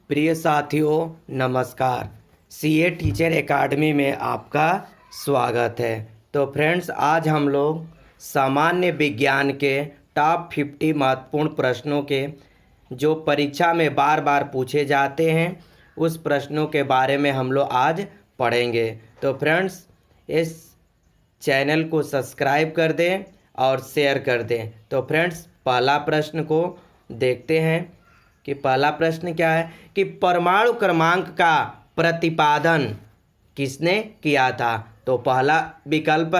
प्रिय साथियों नमस्कार। सीए टीचर एकेडमी में आपका स्वागत है। तो फ्रेंड्स, आज हम लोग सामान्य विज्ञान के टॉप 50 महत्वपूर्ण प्रश्नों के जो परीक्षा में बार बार पूछे जाते हैं उस प्रश्नों के बारे में हम लोग आज पढ़ेंगे। तो फ्रेंड्स, इस चैनल को सब्सक्राइब कर दें और शेयर कर दें। तो फ्रेंड्स, पहला प्रश्न को देखते हैं कि पहला प्रश्न क्या है कि परमाणु क्रमांक का प्रतिपादन किसने किया था। तो पहला विकल्प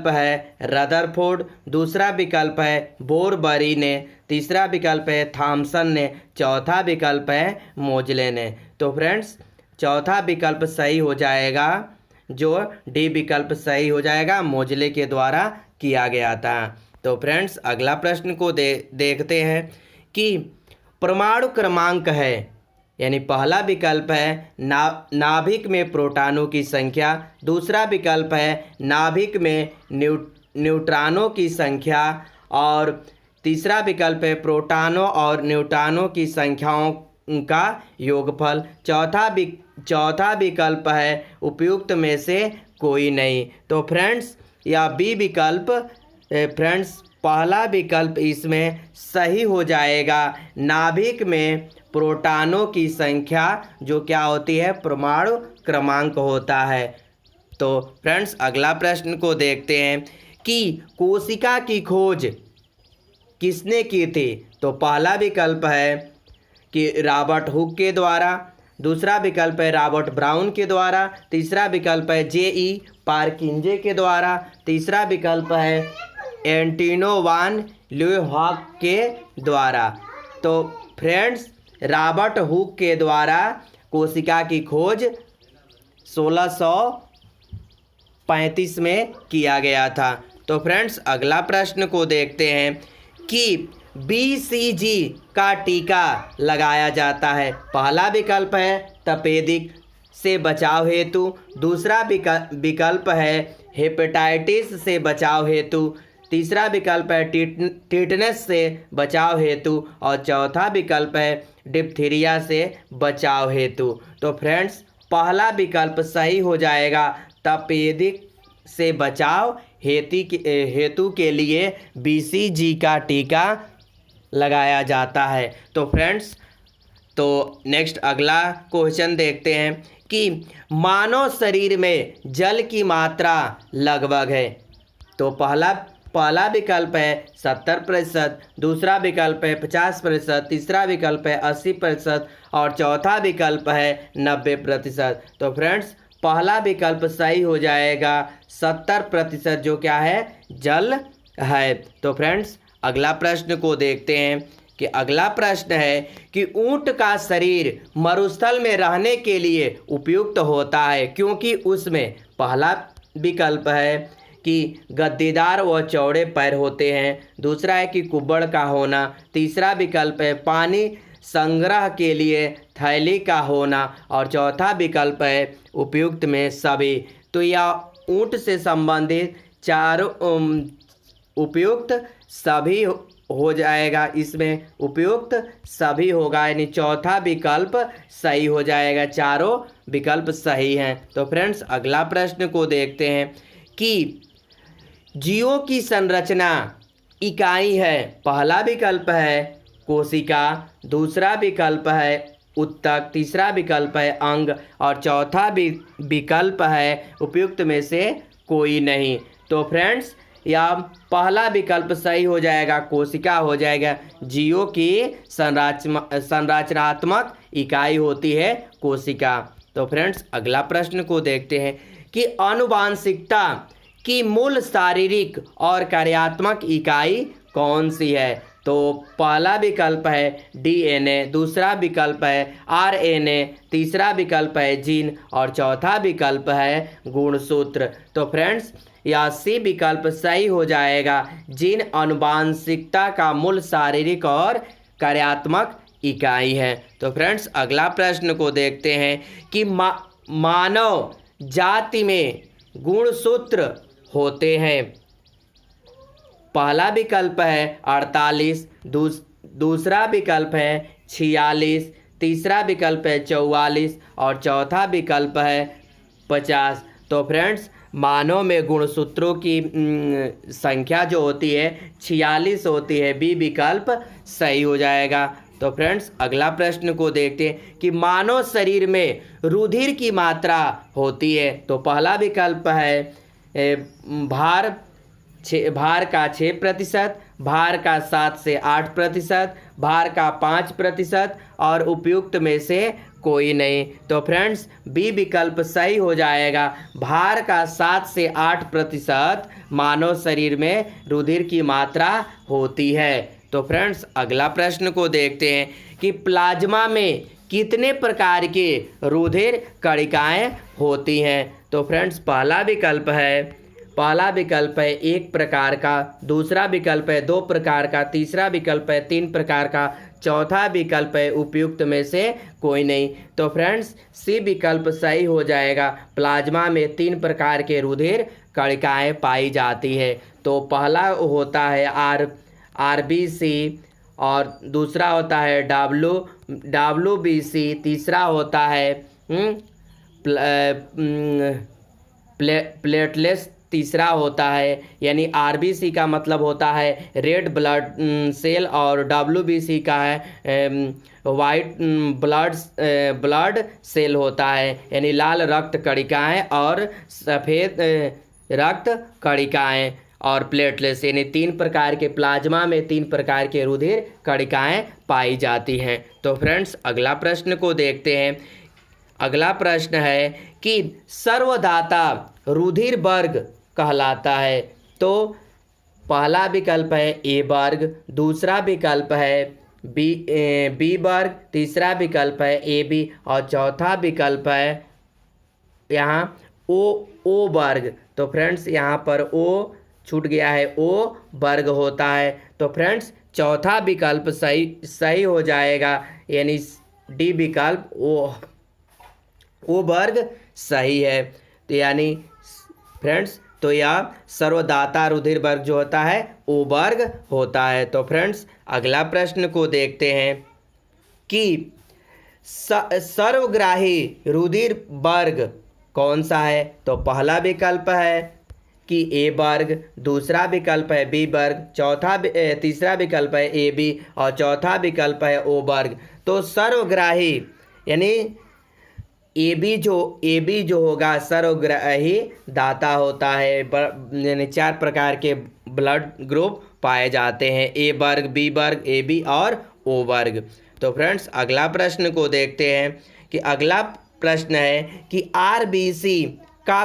है रदरफोर्ड, दूसरा विकल्प है बोरबरी ने, तीसरा विकल्प है थॉमसन ने, चौथा विकल्प है मोजले ने। तो फ्रेंड्स, चौथा विकल्प सही हो जाएगा, जो डी विकल्प सही हो जाएगा, मोजले के द्वारा किया गया था। तो फ्रेंड्स, अगला प्रश्न को देखते हैं कि परमाणु क्रमांक है, यानी पहला विकल्प है नाभिक में प्रोटॉनों की संख्या, दूसरा विकल्प है नाभिक में न्यूट्रॉनों की संख्या, और तीसरा विकल्प है प्रोटॉनों और न्यूट्रॉनों की संख्याओं का योगफल, चौथा विकल्प है उपयुक्त में से कोई नहीं। तो फ्रेंड्स, या बी विकल्प फ्रेंड्स पहला विकल्प इसमें सही हो जाएगा। नाभिक में प्रोटॉनों की संख्या जो क्या होती है, परमाणु क्रमांक होता है। तो फ्रेंड्स, अगला प्रश्न को देखते हैं कि कोशिका की खोज किसने की थी। तो पहला विकल्प है कि रॉबर्ट हुक के द्वारा, दूसरा विकल्प है रॉबर्ट ब्राउन के द्वारा, तीसरा विकल्प है जे.ई. पार्किंजे के द्वारा, तीसरा विकल्प है एंटिनो वान ल्यूहाक के द्वारा। तो फ्रेंड्स, रॉबर्ट हुक के द्वारा कोशिका की खोज 1635 में किया गया था। तो फ्रेंड्स, अगला प्रश्न को देखते हैं कि बीसीजी का टीका लगाया जाता है। पहला विकल्प है तपेदिक से बचाव हेतु, दूसरा विकल्प है हेपेटाइटिस से बचाव हेतु, तीसरा विकल्प है टिटनेस से बचाव हेतु, और चौथा विकल्प है डिप्थीरिया से बचाव हेतु। तो फ्रेंड्स, पहला विकल्प सही हो जाएगा, तपेदिक से बचाव हेतु के लिए बीसीजी का टीका लगाया जाता है। तो फ्रेंड्स, तो नेक्स्ट अगला क्वेश्चन देखते हैं कि मानव शरीर में जल की मात्रा लगभग है। तो पहला विकल्प है 70%, दूसरा विकल्प है 50%, तीसरा विकल्प है 80% और चौथा विकल्प है 90%। तो फ्रेंड्स, पहला विकल्प सही हो जाएगा, 70% जो क्या है, जल है। तो फ्रेंड्स, अगला प्रश्न को देखते हैं कि अगला प्रश्न है कि ऊंट का शरीर मरुस्थल में रहने के लिए उपयुक्त होता है क्योंकि उसमें पहला विकल्प है कि गद्दीदार व चौड़े पैर होते हैं, दूसरा है कि कुब्बड़ का होना, तीसरा विकल्प है पानी संग्रह के लिए थैली का होना, और चौथा विकल्प है उपयुक्त में सभी। तो यह ऊंट से संबंधित चारों उपयुक्त सभी हो जाएगा, इसमें उपयुक्त सभी होगा, यानी चौथा विकल्प सही हो जाएगा, चारों विकल्प सही हैं। तो फ्रेंड्स, अगला प्रश्न को देखते हैं कि जीवों की संरचना इकाई है। पहला विकल्प है कोशिका, दूसरा विकल्प है उत्तक, तीसरा विकल्प है अंग, और चौथा विकल्प है उपयुक्त में से कोई नहीं। तो फ्रेंड्स, या पहला विकल्प सही हो जाएगा, कोशिका हो जाएगा। जीवों की संरचनात्मक इकाई होती है कोशिका। तो फ्रेंड्स, अगला प्रश्न को देखते हैं कि आनुवांशिकता की मूल शारीरिक और कार्यात्मक इकाई कौन सी है। तो पहला विकल्प है डीएनए, दूसरा विकल्प है आरएनए, तीसरा विकल्प है जीन, और चौथा विकल्प है गुणसूत्र। तो फ्रेंड्स, यह सी विकल्प सही हो जाएगा, जीन आनुवांशिकता का मूल शारीरिक और कार्यात्मक इकाई है। तो फ्रेंड्स, अगला प्रश्न को देखते हैं कि मानव जाति में गुणसूत्र होते हैं। पहला विकल्प है 48, दूसरा विकल्प है 46, तीसरा विकल्प है 44 और चौथा विकल्प है 50। तो फ्रेंड्स मानों में गुणसूत्रों की संख्या जो होती है 46 होती है, बी विकल्प सही हो जाएगा। तो फ्रेंड्स अगला प्रश्न को देखते हैं कि मानव शरीर में रुधिर की मात्रा होती है। तो पहला विकल्प है भार का 6%, भार का 7 से 8%, भार का 5% और उपयुक्त में से कोई नहीं। तो फ्रेंड्स बी विकल्प सही हो जाएगा। भार का 7 से 8% मानव शरीर में रुधिर की मात्रा होती है। तो फ्रेंड्स अगला प्रश्न को देखते हैं कि प्लाज्मा में कितने प्रकार के रुधिर कणिकाएं होती हैं। तो फ्रेंड्स पहला विकल्प है 1 प्रकार का, दूसरा विकल्प है 2 प्रकार का, तीसरा विकल्प है 3 प्रकार का, चौथा विकल्प है उपयुक्त में से कोई नहीं। तो फ्रेंड्स सी विकल्प सही हो जाएगा। प्लाज्मा में 3 प्रकार के रुधिर कणिकाएं पाई जाती है। तो पहला होता है RBC और दूसरा होता है WBC, तीसरा होता है प्लेटलेट्स, तीसरा होता है यानी RBC का मतलब होता है रेड ब्लड सेल और WBC का है वाइट ब्लड सेल होता है यानी लाल रक्त कणिकाएं और सफ़ेद रक्त कणिकाएं और प्लेटलेट्स, यानी 3 प्रकार के प्लाज्मा में 3 प्रकार के रुधिर कणिकाएं पाई जाती हैं। तो फ्रेंड्स अगला प्रश्न को देखते हैं। अगला प्रश्न है कि सर्वदाता रुधिर वर्ग कहलाता है। तो पहला विकल्प है ए वर्ग, दूसरा विकल्प है बी वर्ग, तीसरा विकल्प है AB और चौथा विकल्प है यहाँ ओ वर्ग। तो फ्रेंड्स यहाँ पर O छूट गया है, O वर्ग होता है। तो फ्रेंड्स चौथा विकल्प सही हो जाएगा यानी डी विकल्प ओ वर्ग सही है। तो यानी फ्रेंड्स तो यह सर्वदाता रुधिर वर्ग जो होता है ओ वर्ग होता है। तो फ्रेंड्स अगला प्रश्न को देखते हैं कि सर्वग्राही रुधिर वर्ग कौन सा है। तो पहला विकल्प है कि ए वर्ग, दूसरा विकल्प है बी वर्ग, तीसरा विकल्प है AB और चौथा विकल्प है ओ वर्ग। तो सर्वग्राही यानी AB जो होगा सर्वग्राही दाता होता है, यानी 4 प्रकार के ब्लड ग्रुप पाए जाते हैं, ए वर्ग, बी वर्ग, AB और ओ वर्ग। तो फ्रेंड्स अगला प्रश्न को देखते हैं कि अगला प्रश्न है कि RBC का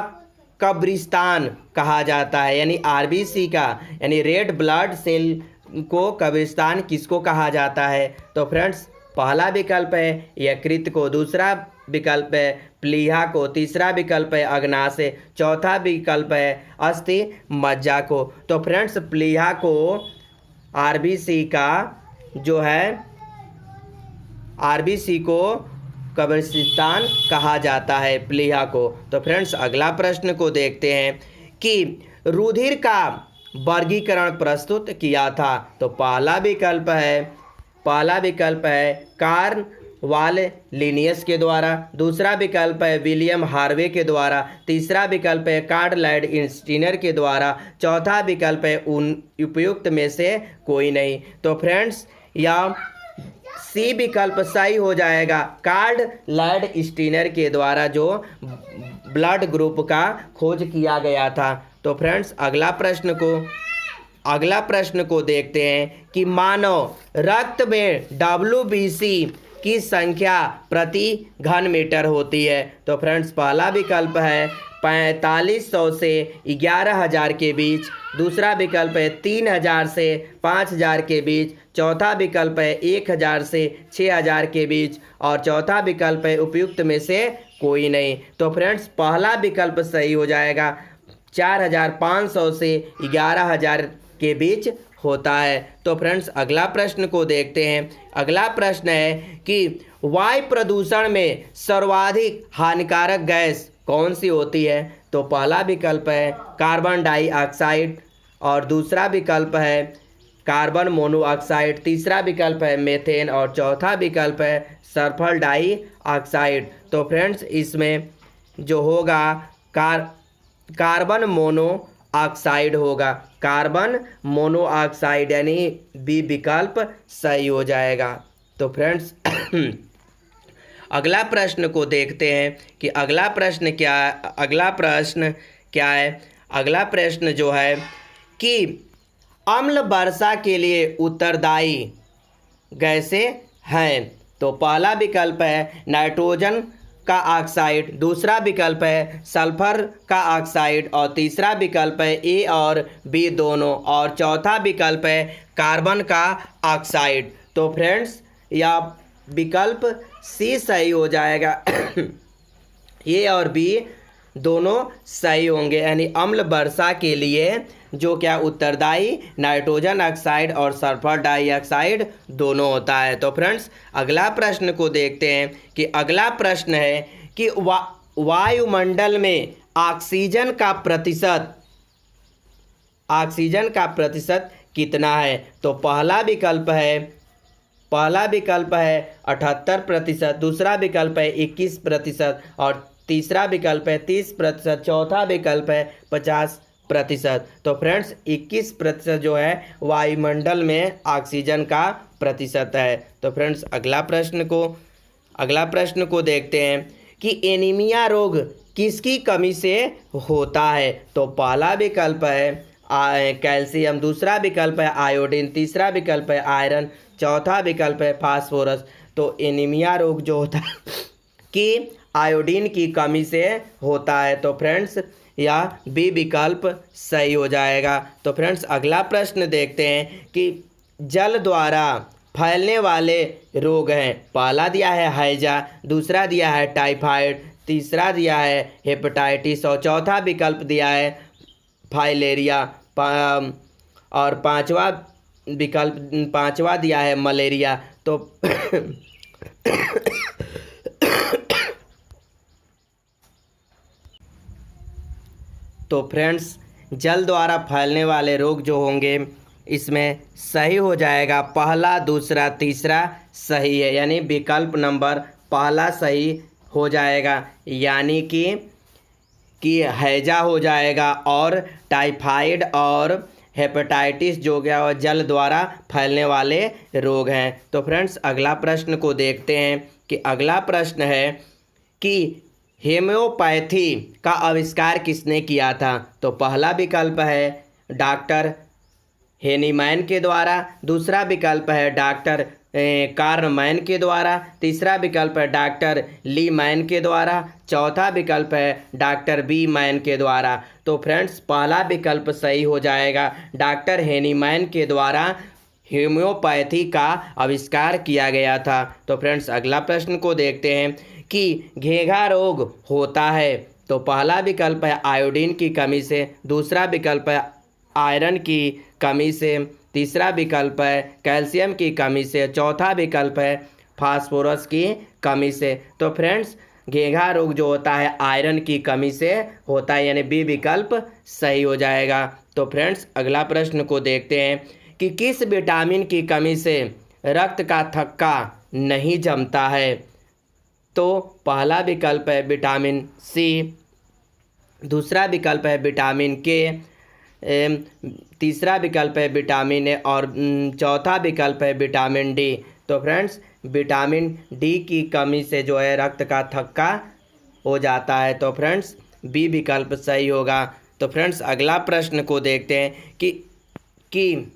कब्रिस्तान कहा जाता है, यानी RBC का यानी रेड ब्लड सेल को कब्रिस्तान किसको कहा जाता है। तो फ्रेंड्स पहला विकल्प है यकृत को, दूसरा विकल्प है प्लीहा को, तीसरा विकल्प है अग्नाशय, चौथा विकल्प है अस्थि मज्जा को। तो फ्रेंड्स प्लीहा को RBC का जो है RBC को कब्रिस्तान कहा जाता है, प्लीहा को। तो फ्रेंड्स अगला प्रश्न को देखते हैं कि रुधिर का वर्गीकरण प्रस्तुत किया था। तो पहला विकल्प है कार्ल वाल लिनियस के द्वारा, दूसरा विकल्प है विलियम हार्वे के द्वारा, तीसरा विकल्प है कार्ल लॉयड स्टीनर के द्वारा, चौथा विकल्प है उपयुक्त में से कोई नहीं। तो फ्रेंड्स यह सी विकल्प सही हो जाएगा, कार्ल लॉयड स्टीनर के द्वारा जो ब्लड ग्रुप का खोज किया गया था। तो फ्रेंड्स अगला प्रश्न को देखते हैं कि मानव रक्त में WBC की संख्या प्रति घन मीटर होती है। तो फ्रेंड्स पहला विकल्प है 4500 से 11000 के बीच, दूसरा विकल्प है 3000 से 5000 के बीच, चौथा विकल्प है 1000 से 6000 के बीच और चौथा विकल्प है उपयुक्त में से कोई नहीं। तो फ्रेंड्स पहला विकल्प सही हो जाएगा, 4500 से 11000 के बीच होता है। तो फ्रेंड्स अगला प्रश्न को देखते हैं। अगला प्रश्न है कि वायु प्रदूषण में सर्वाधिक हानिकारक गैस कौन सी होती है। तो पहला विकल्प है कार्बन डाइऑक्साइड और दूसरा विकल्प है कार्बन मोनोऑक्साइड, तीसरा विकल्प है मीथेन और चौथा विकल्प है सल्फर डाइऑक्साइड। तो फ्रेंड्स इसमें जो होगा कार्बन मोनोऑक्साइड होगा, कार्बन मोनोऑक्साइड यानी बी विकल्प सही हो जाएगा। तो फ्रेंड्स अगला प्रश्न को देखते हैं कि अगला प्रश्न क्या है। अगला प्रश्न जो है कि अम्ल वर्षा के लिए उत्तरदायी गैसें हैं। तो पहला विकल्प है नाइट्रोजन का ऑक्साइड, दूसरा विकल्प है सल्फर का ऑक्साइड और तीसरा विकल्प है ए और बी दोनों और चौथा विकल्प है कार्बन का ऑक्साइड। तो फ्रेंड्स यह विकल्प सी सही हो जाएगा। ए और बी दोनों सही होंगे, यानी अम्ल वर्षा के लिए जो क्या उत्तरदायी नाइट्रोजन ऑक्साइड और सल्फर डाइऑक्साइड दोनों होता है। तो फ्रेंड्स अगला प्रश्न को देखते हैं कि अगला प्रश्न है कि वायुमंडल में ऑक्सीजन का प्रतिशत कितना है। तो पहला विकल्प है 78%, दूसरा विकल्प है 21% और तीसरा विकल्प है 30%, चौथा विकल्प है 50%। तो फ्रेंड्स 21% जो है वायुमंडल में ऑक्सीजन का प्रतिशत है। तो फ्रेंड्स अगला प्रश्न को देखते हैं कि एनीमिया रोग किसकी कमी से होता है। तो पहला विकल्प है कैल्शियम, दूसरा विकल्प है आयोडीन, तीसरा विकल्प है आयरन, चौथा विकल्प है फास्फोरस। तो एनीमिया रोग जो होता है कि आयोडीन की कमी से होता है। तो फ्रेंड्स यह बी विकल्प सही हो जाएगा। तो फ्रेंड्स अगला प्रश्न देखते हैं कि जल द्वारा फैलने वाले रोग हैं। पहला दिया है हैजा, दूसरा दिया है टाइफाइड, तीसरा दिया है हेपेटाइटिस और चौथा विकल्प दिया है फाइलेरिया और पांचवा दिया है मलेरिया। तो तो फ्रेंड्स जल द्वारा फैलने वाले रोग जो होंगे इसमें सही हो जाएगा पहला, दूसरा, तीसरा सही है, यानी विकल्प नंबर पहला सही हो जाएगा, यानी कि हैजा हो जाएगा और टाइफाइड और हेपेटाइटिस जो गया और जल द्वारा फैलने वाले रोग हैं। तो फ्रेंड्स अगला प्रश्न को देखते हैं कि अगला प्रश्न है कि हेम्योपैथी का आविष्कार किसने किया था। तो पहला विकल्प है डॉक्टर हेनीमैन के द्वारा, दूसरा विकल्प है डॉक्टर कार्लमैन के द्वारा, तीसरा विकल्प है डॉक्टर ली मैन के द्वारा, चौथा विकल्प है डॉक्टर बी मैन के द्वारा। तो फ्रेंड्स पहला विकल्प सही हो जाएगा, डॉक्टर हेनीमैन के द्वारा होम्योपैथी का आविष्कार किया गया था। तो फ्रेंड्स अगला प्रश्न को देखते हैं कि घेंघा रोग होता है। तो पहला विकल्प है आयोडीन की कमी से, दूसरा विकल्प है आयरन की कमी से, तीसरा विकल्प है कैल्शियम की कमी से, चौथा विकल्प है फास्फोरस की कमी से। तो फ्रेंड्स घेंघा रोग जो होता है आयरन की कमी से होता है, यानी बी विकल्प सही हो जाएगा। तो फ्रेंड्स अगला प्रश्न को देखते हैं कि किस विटामिन की कमी से रक्त का थक्का नहीं जमता है। तो पहला विकल्प है विटामिन सी, दूसरा विकल्प है विटामिन के, तीसरा विकल्प है विटामिन ए और चौथा विकल्प है विटामिन डी। तो फ्रेंड्स विटामिन डी की कमी से जो है रक्त का थक्का हो जाता है। तो फ्रेंड्स बी विकल्प सही होगा। तो फ्रेंड्स अगला प्रश्न को देखते हैं कि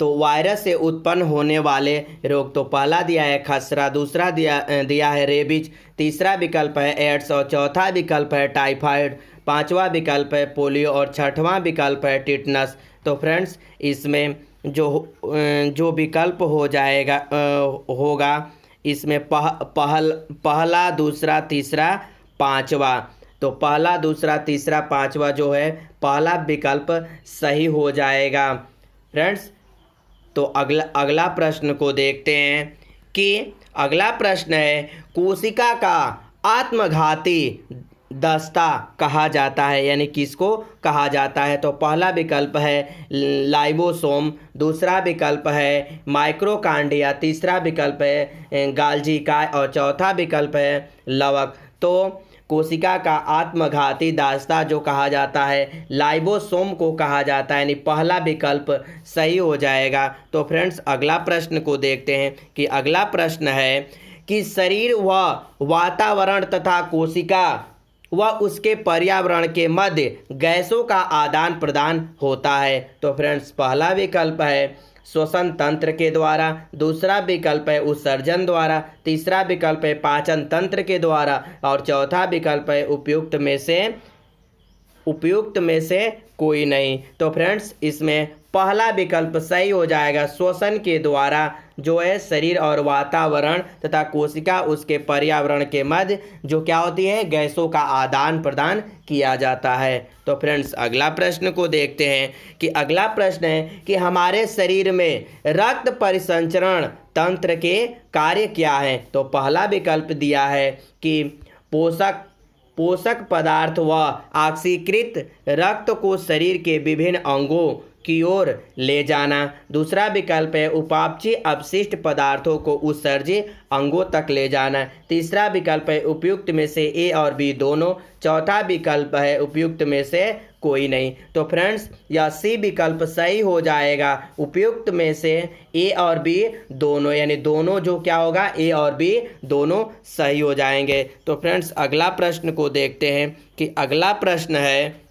तो वायरस से उत्पन्न होने वाले रोग। तो पहला दिया है खसरा, दूसरा दिया है रेबीज, तीसरा विकल्प है एड्स और चौथा विकल्प है टाइफाइड, पांचवा विकल्प है पोलियो और छठवां विकल्प है टिटनस। तो फ्रेंड्स इसमें जो विकल्प हो जाएगा होगा इसमें पहला, दूसरा, तीसरा, पांचवा। तो पहला, दूसरा, तीसरा, पांचवा जो है पहला विकल्प सही हो जाएगा। फ्रेंड्स तो अगला प्रश्न को देखते हैं कि अगला प्रश्न है कोशिका का आत्मघाती दस्ता कहा जाता है, यानी किसको कहा जाता है? तो पहला विकल्प है लाइबोसोम, दूसरा विकल्प है माइक्रोकांडिया, तीसरा विकल्प है गाल्जी काय और चौथा विकल्प है लवक। तो कोशिका का आत्मघाती दास्ता जो कहा जाता है लाइबोसोम को कहा जाता है, यानी पहला विकल्प सही हो जाएगा। तो फ्रेंड्स अगला प्रश्न को देखते हैं कि अगला प्रश्न है कि शरीर व वातावरण तथा कोशिका व उसके पर्यावरण के मध्य गैसों का आदान प्रदान होता है। तो फ्रेंड्स पहला विकल्प है श्वसन तंत्र के द्वारा, दूसरा विकल्प है उत्सर्जन द्वारा, तीसरा विकल्प है पाचन तंत्र के द्वारा और चौथा विकल्प है उपयुक्त में से कोई नहीं। तो फ्रेंड्स इसमें पहला विकल्प सही हो जाएगा, श्वसन के द्वारा जो है शरीर और वातावरण तथा कोशिका उसके पर्यावरण के मध्य जो क्या होती है गैसों का आदान प्रदान किया जाता है। तो फ्रेंड्स अगला प्रश्न को देखते हैं कि अगला प्रश्न है कि हमारे शरीर में रक्त परिसंचरण तंत्र के कार्य क्या हैं? तो पहला विकल्प दिया है कि पोषक पदार्थ व ऑक्सीकृत रक्त को शरीर के विभिन्न अंगों की ओर ले जाना, दूसरा विकल्प है उपापचय अपशिष्ट पदार्थों को उत्सर्जित अंगों तक ले जाना, तीसरा विकल्प है उपयुक्त में से ए और बी दोनों, चौथा विकल्प है उपयुक्त में से कोई नहीं। तो फ्रेंड्स यह सी विकल्प सही हो जाएगा, उपयुक्त में से ए और बी दोनों, यानी दोनों जो क्या होगा ए और बी दोनों सही हो जाएंगे। तो फ्रेंड्स अगला प्रश्न को देखते हैं कि अगला प्रश्न है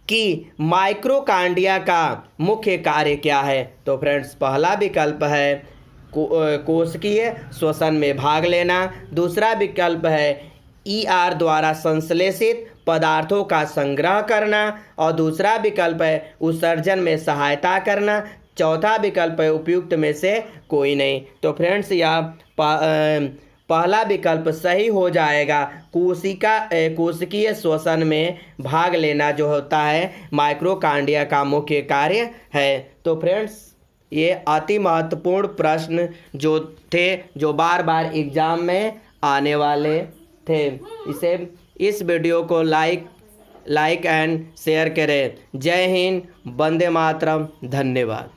कि माइक्रोकांडिया का मुख्य कार्य क्या है? तो फ्रेंड्स पहला विकल्प है कोशिकीय श्वसन में भाग लेना, दूसरा विकल्प है ईआर द्वारा संश्लेषित पदार्थों का संग्रह करना और दूसरा विकल्प है उत्सर्जन में सहायता करना, चौथा विकल्प है उपयुक्त में से कोई नहीं। तो फ्रेंड्स यह पहला विकल्प सही हो जाएगा, कोशिकीय श्वसन में भाग लेना जो होता है माइक्रोकांडिया का मुख्य कार्य है। तो फ्रेंड्स ये अति महत्वपूर्ण प्रश्न जो थे जो बार बार एग्जाम में आने वाले थे, इस वीडियो को लाइक एंड शेयर करें। जय हिंद, वंदे मातरम, धन्यवाद।